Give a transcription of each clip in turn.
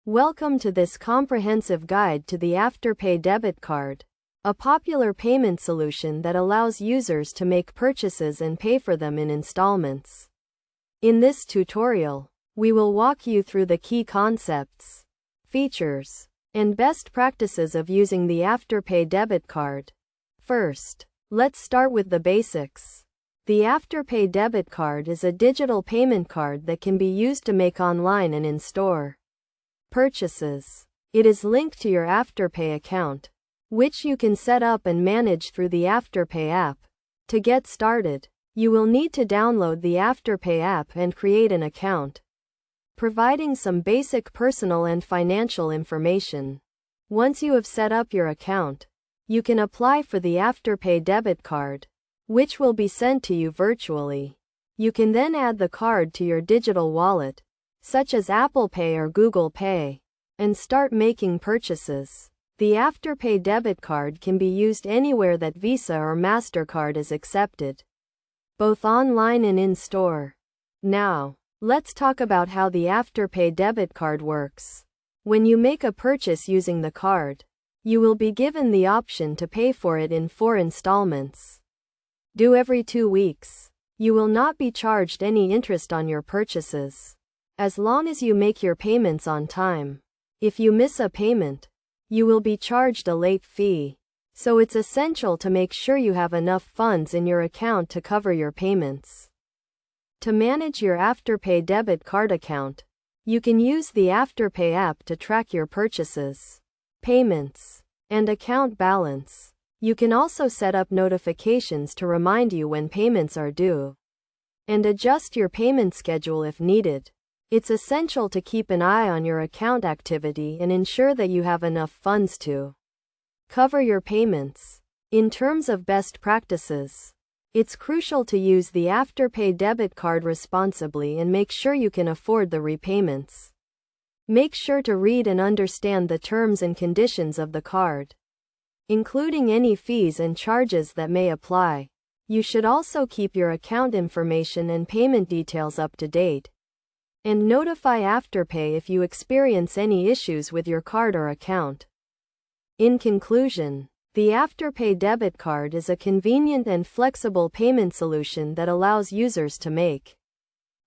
Welcome to this comprehensive guide to the Afterpay debit card, a popular payment solution that allows users to make purchases and pay for them in installments. In this tutorial, we will walk you through the key concepts, features, and best practices of using the Afterpay debit card. First, let's start with the basics. The Afterpay debit card is a digital payment card that can be used to make online and in-store purchases. It is linked to your Afterpay account, which you can set up and manage through the Afterpay app. To get started, you will need to download the Afterpay app and create an account, providing some basic personal and financial information. Once you have set up your account, you can apply for the Afterpay debit card, which will be sent to you virtually. You can then add the card to your digital wallet, such as Apple Pay or Google Pay, and start making purchases. The Afterpay debit card can be used anywhere that Visa or MasterCard is accepted, both online and in-store. Now, let's talk about how the Afterpay debit card works. When you make a purchase using the card, you will be given the option to pay for it in 4 installments, due every 2 weeks. You will not be charged any interest on your purchases, as long as you make your payments on time. If you miss a payment, you will be charged a late fee. So it's essential to make sure you have enough funds in your account to cover your payments. To manage your Afterpay debit card account, you can use the Afterpay app to track your purchases, payments, and account balance. You can also set up notifications to remind you when payments are due, and adjust your payment schedule if needed. It's essential to keep an eye on your account activity and ensure that you have enough funds to cover your payments. In terms of best practices, it's crucial to use the Afterpay debit card responsibly and make sure you can afford the repayments. Make sure to read and understand the terms and conditions of the card, including any fees and charges that may apply. You should also keep your account information and payment details up to date, and notify Afterpay if you experience any issues with your card or account. In conclusion, the Afterpay debit card is a convenient and flexible payment solution that allows users to make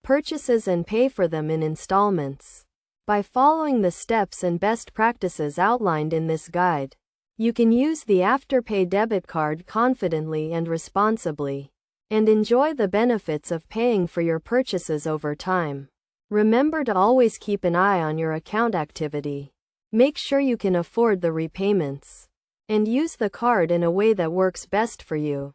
purchases and pay for them in installments. By following the steps and best practices outlined in this guide, you can use the Afterpay debit card confidently and responsibly, and enjoy the benefits of paying for your purchases over time. Remember to always keep an eye on your account activity. Make sure you can afford the repayments, and use the card in a way that works best for you.